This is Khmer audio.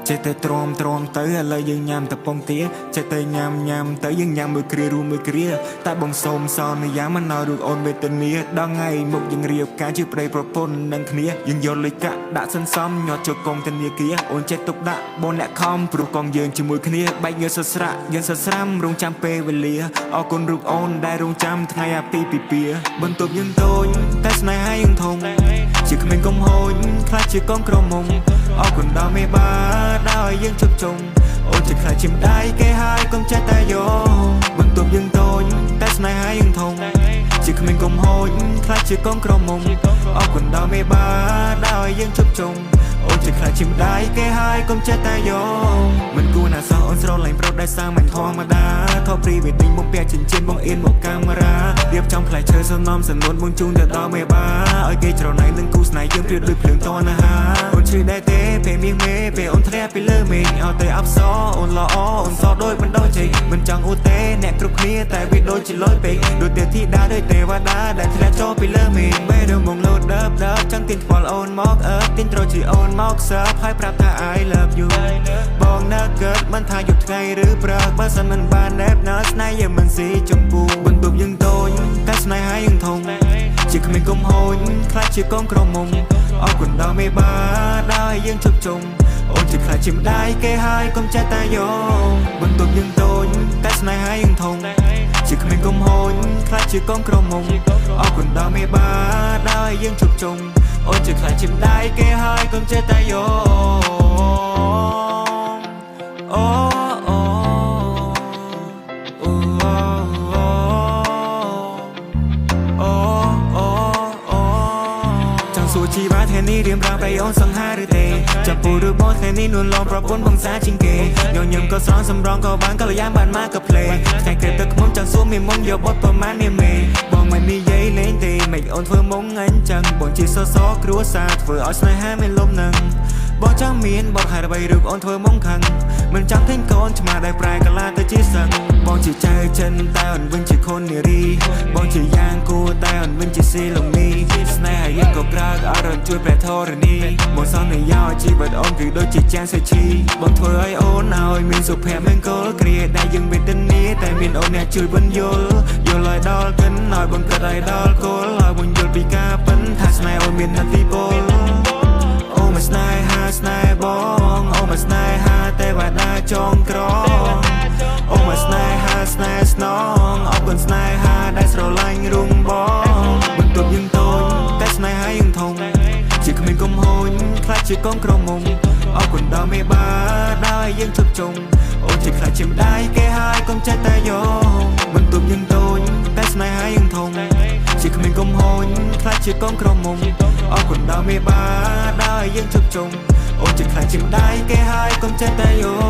ចេះតែទ្រាំទៅឥឡូវយើងញ៉ាំតែពងទាចេះតែញ៉ាំទៅយើងញ៉ាំមួយគ្រារួមមួយគ្រាតែបងសូមសន្យាមិនឲ្យរូបអូនវេទនាដល់ថ្ងៃមុខយើងរៀបការជាប្តីប្រពន្ធនឹងគ្នាយើងយកលុយកាក់ដាក់សន្សំញាត់ចូលកងធនាគារអូនចេះទុកដាក់បងអ្នកខំព្រោះកងយើងជាមួយគ្នាបែកញើសស្រាក់យើងសស្រាំរងចាំពេលវេលាអរគុណរូបអូនដែលរងចាំថ្ងៃអាពាហ៍ពិពាហ៍បន្ទប់យើងតូចតែស្នេហាយើងធំជាក្មេងកុំហូចខ្លាចជាកងក្រមុំអរគុណដល់មេបាដោយយើងជប់ជុំអូនជាខ្លាចជាម្ដាយគេហើយកុំចេះតែយកបន្ទប់យើងតូចតែស្នេហាយើងធំជាក្មេងកុំហូចខ្លាចជាកងក្រមុំអរគុណដល់មេបាដោយយើងជប់ជុំអូនជាខ្លាចជាម្ដាយគេហើយកុំចេះតែយកមិនគួរណាសោះអូនស្រឡាញ់ប្រុសដែលសាមញ្ញធម្មតាថតព្រីវេឌីងបងពាក់ចិញ្ចៀនបងអៀនមកកាមេរ៉ារៀបចំផ្លែឈើសំណំសំនួនបងជូនទៅដល់មេបាឲ្យគេច្រណែននឹងគូស្នេហ៍យើងព្រៀបដូចភ្លើងតណ្ហាអូនឈឺដែរទេពេលមាសមេពេលអូនធ្លាក់ពីលើមេឃឲ្យតែអបសអូនល្អអូនសដូចមិនដូចជ័យមិនចង់អ៊ូទេអ្នកគ្រប់គ្នាតែវាដូចជាលយពេកដូចទេធីតាដូចទេវតាដែលធ្លាក់ចូលពីលើមេឃពេលរំងលោតដើបចង់ទាញថ្វាល់អូនមកទាញត្រជាអូនមកសើហើយប្រាប់ថា I love you បងនៅកើតមិនថាយប់ថ្ងៃឬព្រឹកបើសិនមិនបានណែបណើស្នេហ៍យើងមិនស៊ីចម្ពោះបន្ទប់យើងតូចតែស្នេហាយើងធំជាក្មេងកុំហូចខ្លាចជាកងក្រមុំអរគុណដល់មេបាដោយយើងជប់ជុំអូនជាខ្លាចជាម្ដាយគេហើយកុំចេះតែយកបន្ទប់យើងតូចតែស្នេហាយើងធំជាក្មេងកុំហូចខ្លាចជាកងក្រមុំអរគុណដល់មេបាដោយយើងជប់ជុំអូនជាខ្លាចជាម្ដាយគេហើយកុំចេះតែយកអូសួរជីវ៉ាថ្ងៃនេះរៀបរាប់ឲ្យអូនសង្ហាឬទេចាប់ពូឬបងថ្ងៃនេះនួនឡងប្រពន្ធបងសាជាងគេញញឹមក៏ស្រង់សម្រងក៏បានកល្យានបានមកក៏ភ្លេថ្ងៃក្រេបទឹកខ្មុំចង់សួរមានមុំយកបត់ប្រមាណនេះមេបងមិននិយាយលេងទេមិនអូនធ្វើមុំអញ្ចឹងបងជាសសគ្រួសារធ្វើឲ្យស្នេហាមានលំនឹងបងចង់មានបងហេតុអ្វីឬអូនធ្វើមុំខឹងមិនចង់ទិញកូនឆ្មាដែលប្រែកាឡាទៅជាសឹងបងជាចៅចិនតែអូនវិញជាខុននារីបងជាយ៉ាងគួរតែអូនវិញជាស៊ីលំនីស្នេហាយើងក៏ក្រើកអរជួយព្រះធរណីបងសន្យាឲ្យជីវិតអូនគឺដូចជាចានសេឈីបងធ្វើឲ្យអូនឲ្យមានសុភមង្គលគ្រាដែលយើងវេទនាតែមានអូនអ្នកជួយបញ្យល់ឲ្យដល់កិនឲ្យបងគិតឲ្យដល់គោលឲ្យបងយល់ពីការពិនថាស្នេហ៍អូនមាននទីពលអូមកស្នេហាស្នេហ៍បងអូមកស្នេហាទេវតាចងក្រងអូមកស្នេហាស្នេហ៍ស្នងអរគុណស្នេហាដែលស្រឡាញ់រុងបងបន្ទប់យើងតូចតែស្នេហាយើងធំជាក្មេងកុំហូចខ្លាចជាកងក្រមុំអរគុណដល់មេបាដោយយើងជប់ជុំអូនជាខ្លាចជាម្ដាយគេហើយកុំចេះតែយកបន្ទប់យើងតូចតែស្នេហាយើងធំជាក្មេងកុំហូចខ្លាចជាកងក្រមុំអរគុណដល់មេបាដោយយើងជប់ជុំអូនជាខ្លាចជាម្ដាយគេហើយកុំចេះតែយក